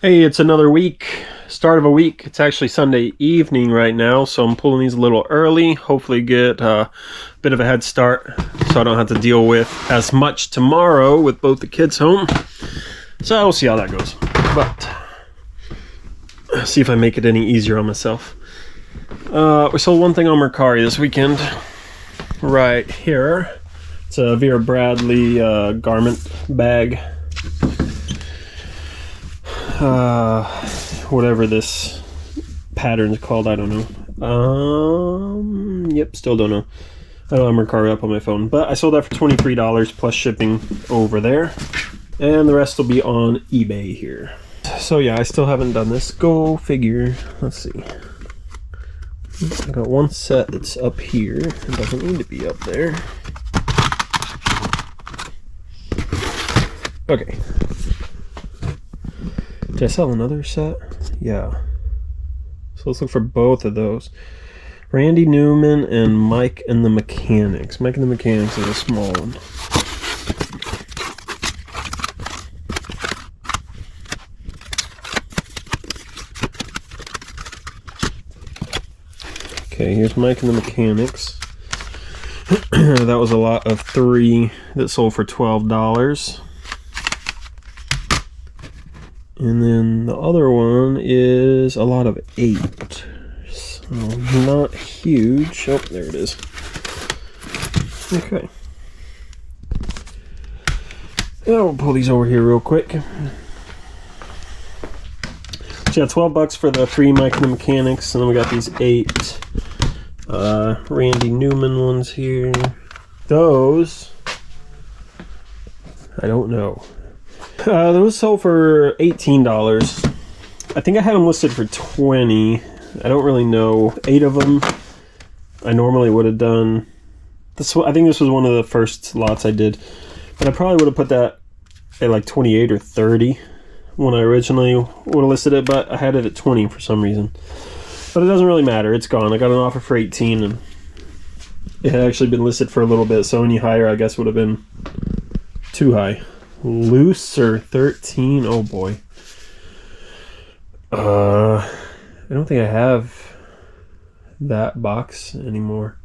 Hey, it's another week, start of a week. It's actually Sunday evening right now, so I'm pulling these a little early. Hopefully get a bit of a head start so I don't have to deal with as much tomorrow with both the kids home. So we'll see how that goes. But see if I make it any easier on myself. We sold one thing on Mercari this weekend. Right here. It's a Vera Bradley garment bag. Whatever this pattern's called, I don't know. Yep, still don't know. I don't have Mercari up on my phone, but I sold that for $23 plus shipping over there, and the rest will be on eBay here. So yeah, I still haven't done this. Go figure. Let's see. I got one set that's up here. It doesn't need to be up there. Okay. Did I sell another set? Yeah. So let's look for both of those. Randy Newman and Mike and the Mechanics. Mike and the Mechanics is a small one. Okay, here's Mike and the Mechanics. That was a lot of 3 that sold for $12. And then the other one is a lot of 8. So not huge. Oh, there it is. Okay. Yeah, we'll pull these over here real quick. So yeah, $12 for the 3 Mike and the Mechanics, and then we got these 8 Randy Newman ones here. Those, I don't know. Those sold for $18. I think I had them listed for $20. I don't really know. 8 of them. I normally would have done this. I think this was one of the first lots I did, but I probably would have put that at like 28 or 30 when I originally would have listed it. But I had it at 20 for some reason. But it doesn't really matter. It's gone. I got an offer for 18, and it had actually been listed for a little bit. So any higher, I guess, would have been too high. Looser 13. Oh boy. I don't think I have that box anymore.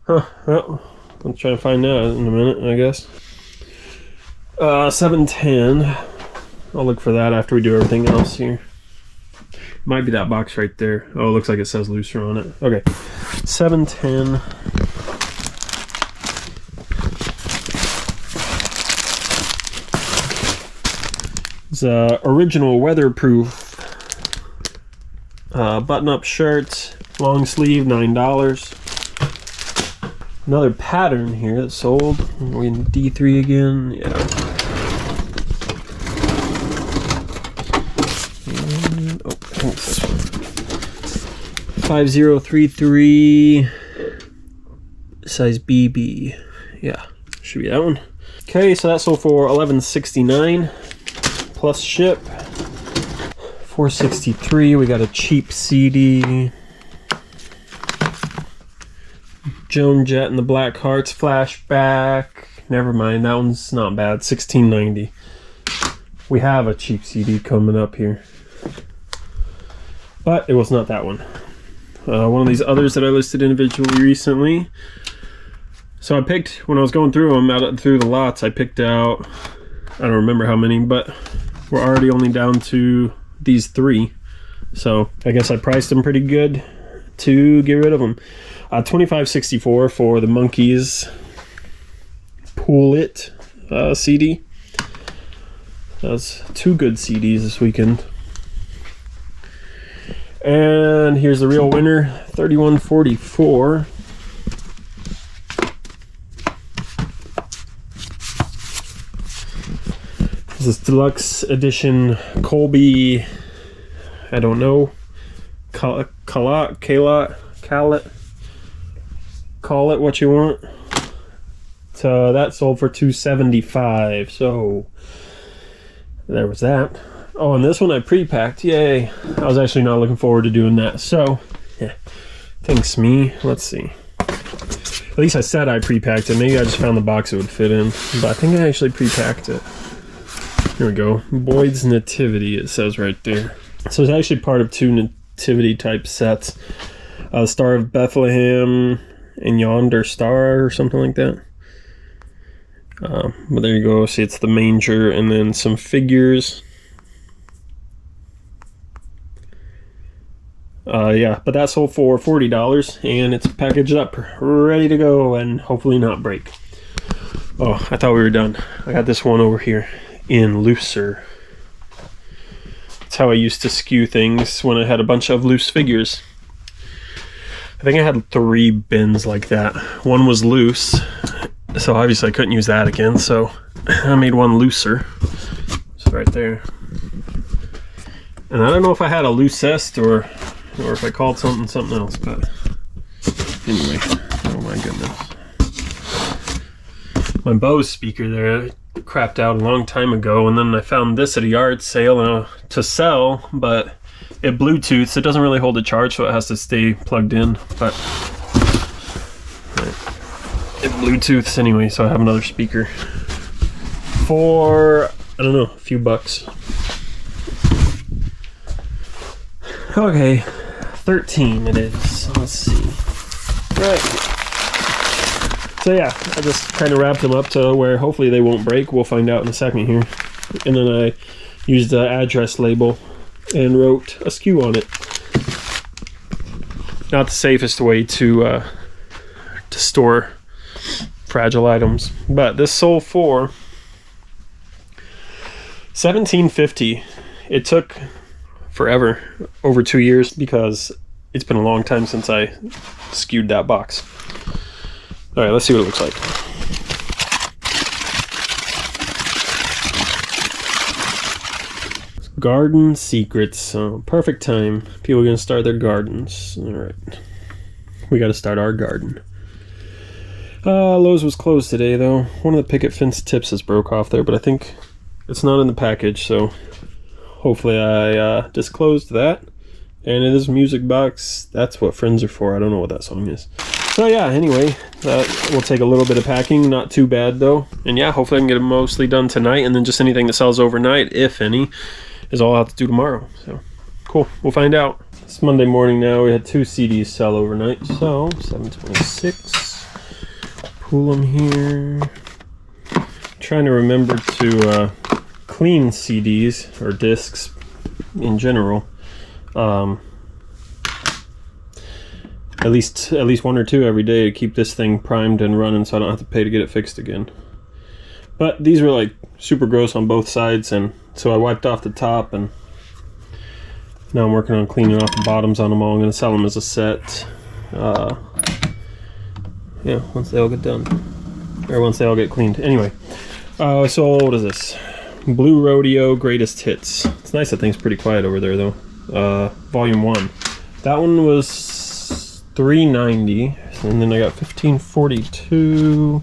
Huh. Well, I'll try and find out in a minute, I guess. 710. I'll look for that after we do everything else here. Might be that box right there. Oh, it looks like it says looser on it. Okay. 710. It's original weatherproof button-up shirt, long sleeve, $9. Another pattern here that sold. We're in D3 again. Yeah. And, oh, I think it's this one. 5033 size BB. Yeah, should be that one. Okay, so that sold for $11.69. Plus ship, $4.63. We got a cheap CD. Joan Jett and the Black Hearts flashback. Never mind, that one's not bad. $16.90. We have a cheap CD coming up here, but it was not that one. One of these others that I listed individually recently. So I picked, when I was going through them, through the lots, I picked out, I don't remember how many, but we're already only down to these 3. So I guess I priced them pretty good to get rid of them. $25.64 for the Monkeys Pull It CD. That's 2 good CDs this weekend. And here's the real winner, $31.44. This is deluxe edition Colby. I don't know. Call it what you want. So that sold for $275. So there was that. Oh, and this one I pre-packed. Yay! I was actually not looking forward to doing that. So yeah, thanks me. Let's see. At least I said I pre-packed it. Maybe I just found the box it would fit in, but I think I actually pre-packed it. Here we go. Boyd's Nativity, it says right there. So it's actually part of 2 nativity type sets. Star of Bethlehem and Yonder Star or something like that. But there you go. See, it's the manger and then some figures. Yeah, but that sold for $40 and it's packaged up, ready to go and hopefully not break. Oh, I thought we were done. I got this one over here in looser. That's how I used to skew things when I had a bunch of loose figures. I think I had 3 bins like that. One was loose, so obviously I couldn't use that again, so I made one looser. It's right there. And I don't know if I had a loosest or if I called something else, but anyway, oh my goodness. My Bose speaker there crapped out a long time ago, and then I found this at a yard sale to sell, but it Bluetooths. It doesn't really hold a charge, so it has to stay plugged in, but it Bluetooths anyway, so I have another speaker for, I don't know, a few bucks. Okay, 13 it is. Let's see. Right. So yeah, I just kind of wrapped them up to where hopefully they won't break. We'll find out in a second here. And then I used the address label and wrote a SKU on it. Not the safest way to store fragile items, but this sold for $17.50. It took forever, over 2 years, because it's been a long time since I skewed that box. All right, let's see what it looks like. Garden secrets. Perfect time. People are gonna start their gardens. All right, we got to start our garden. Lowe's was closed today, though. One of the picket fence tips is broke off there, but I think it's not in the package, so hopefully I disclosed that. And it is a music box. That's what friends are for. I don't know what that song is. So yeah, anyway, that will take a little bit of packing. Not too bad though. And yeah, hopefully I can get it mostly done tonight, and then just anything that sells overnight, if any, is all I'll have to do tomorrow. So cool, we'll find out. It's Monday morning now. We had 2 CDs sell overnight, so 726. Pull them here. Trying to remember to clean CDs or discs in general. At least 1 or 2 every day to keep this thing primed and running, so I don't have to pay to get it fixed again. But these were like super gross on both sides, and so I wiped off the top, and now I'm working on cleaning off the bottoms on them all. I'm going to sell them as a set. Yeah, once they all get done, or once they all get cleaned. Anyway, so what is this? Blue Rodeo Greatest Hits. It's nice that thing's pretty quiet over there though. Volume 1. That one was $3.90, and then I got $15.42.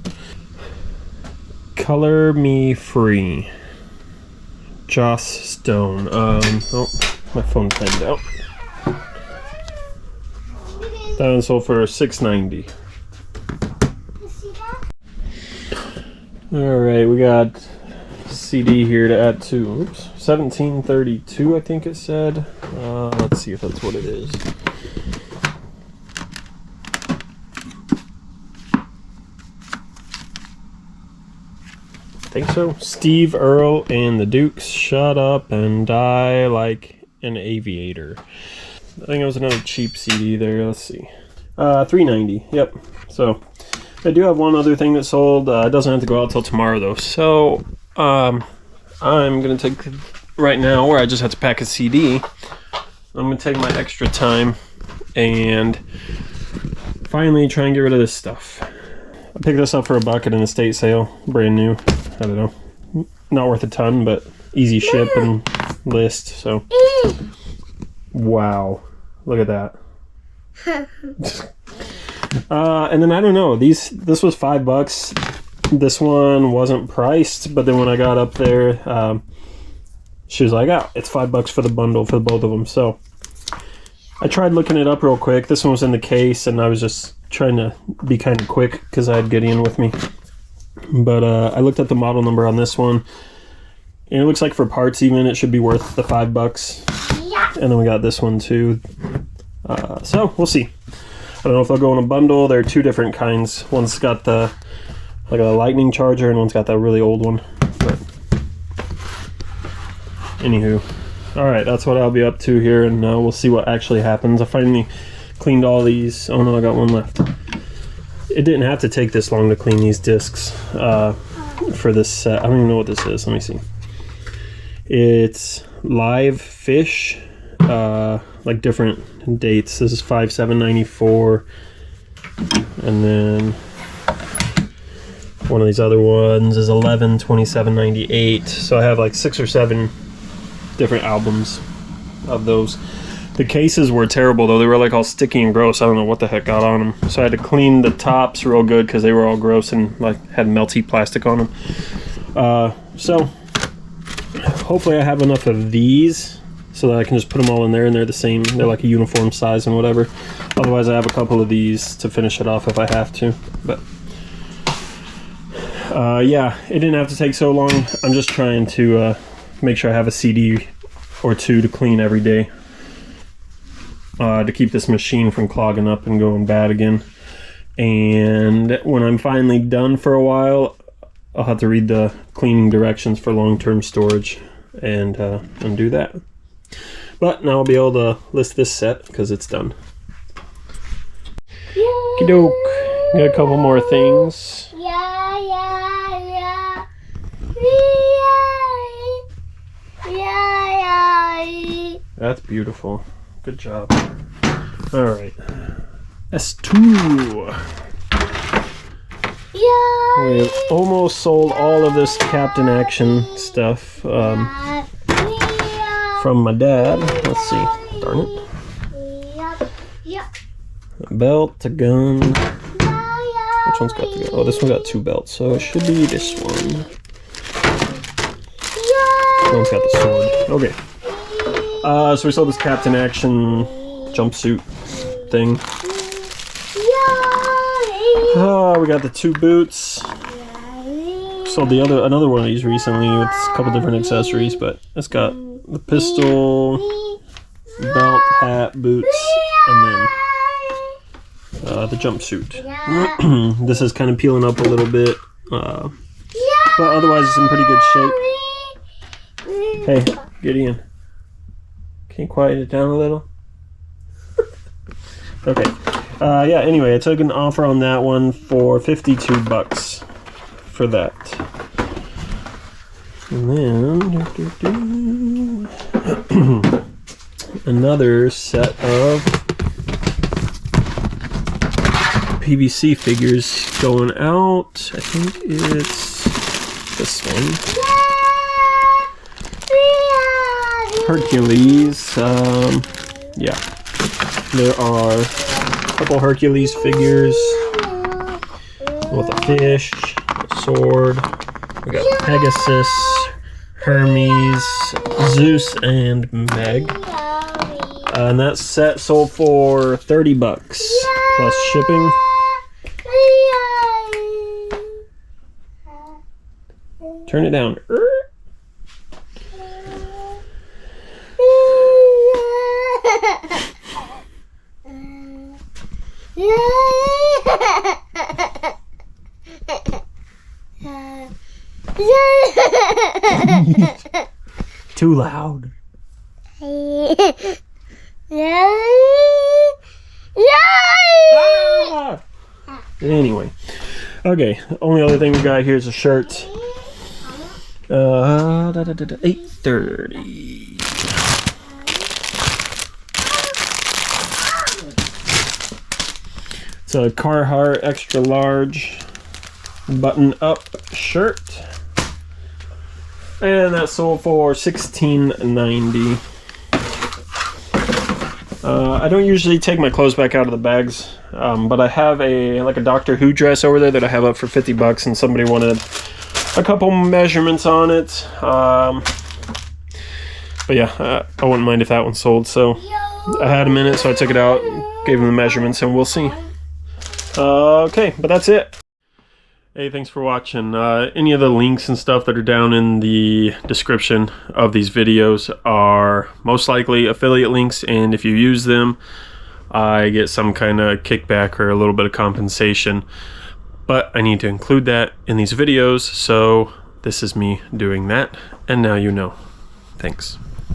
Color Me Free. Joss Stone. Oh, my phone timed out. That one sold for $6.90. All right, we got CD here to add to. Oops, 1732, I think it said. Let's see if that's what it is. I think so. Steve Earle and the Dukes, Shut Up and Die Like an Aviator. I think it was another cheap CD there. Let's see. $3.90. Yep. So I do have one other thing that sold. It doesn't have to go out till tomorrow though. So I'm gonna take right now, where I just have to pack a CD. I'm gonna take my extra time and finally try and get rid of this stuff. I picked this up for $1 at an estate sale, brand new. I don't know, not worth a ton, but easy ship and list. So wow, look at that. And then I don't know, this was $5. This one wasn't priced, but then when I got up there, she was like, "Oh, it's $5 for the bundle for both of them." So I tried looking it up real quick. This one was in the case, and I was just trying to be kind of quick because I had Gideon with me. But I looked at the model number on this one, And it looks like for parts even, it should be worth the $5. Yeah. And then we got this one too. So we'll see. I don't know if they'll go in a bundle. There are two different kinds. One's got the like a lightning charger, and one's got that really old one. But anywho, all right, that's what I'll be up to here, and we'll see what actually happens. I finally cleaned all these. Oh no, I got one left. It didn't have to take this long to clean these discs for this set. I don't even know what this is. Let me see. It's live fish, like different dates. This is 5/7/94, and then one of these other ones is 11/27/98. So I have like 6 or 7 different albums of those. The cases were terrible though. They were like all sticky and gross. I don't know what the heck got on them. So I had to clean the tops real good because they were all gross and like had melty plastic on them. So hopefully I have enough of these so that I can just put them all in there and they're the same. They're like a uniform size and whatever. Otherwise I have a couple of these to finish it off if I have to. But yeah, it didn't have to take so long. I'm just trying to make sure I have a CD or two to clean every day. To keep this machine from clogging up and going bad again. And when I'm finally done for a while, I'll have to read the cleaning directions for long-term storage and do that. But now I'll be able to list this set because it's done. Okie doke. Got a couple more things. That's beautiful. Good job. All right. S2. We've almost sold all of this Captain Action stuff from my dad. Let's see. Darn it. A belt, a gun. Which one's got the gun? Oh, this one got 2 belts, so it should be this one. That one's got the sword. Okay. So we sold this Captain Action jumpsuit thing. We got the 2 boots. Sold another one of these recently with a couple different accessories, but it's got the pistol, belt, hat, boots, and then the jumpsuit. This is kind of peeling up a little bit, but otherwise it's in pretty good shape. Hey, Gideon. Can you quiet it down a little? Okay. Yeah, anyway, I took an offer on that one for $52 for that. And then another set of PVC figures going out. I think it's this one. Hercules. Yeah. There are a couple Hercules figures with a fish, a sword. We got Pegasus, Hermes, Zeus, and Meg. And that set sold for $30 plus shipping. Turn it down. Too loud. Ah! Anyway, okay. The only other thing we got here is a shirt. 8:30. It's a Carhartt extra large button-up shirt, and that sold for $16.90. I don't usually take my clothes back out of the bags, but I have a Doctor Who dress over there that I have up for $50, and somebody wanted a couple measurements on it. But yeah, I wouldn't mind if that one sold. So I had a minute, so I took it out, gave them the measurements, and we'll see. Okay, but that's it. Hey, thanks for watching. Any of the links and stuff that are down in the description of these videos are most likely affiliate links, and if you use them, I get some kind of kickback or a little bit of compensation. But I need to include that in these videos, so this is me doing that, and now you know. Thanks.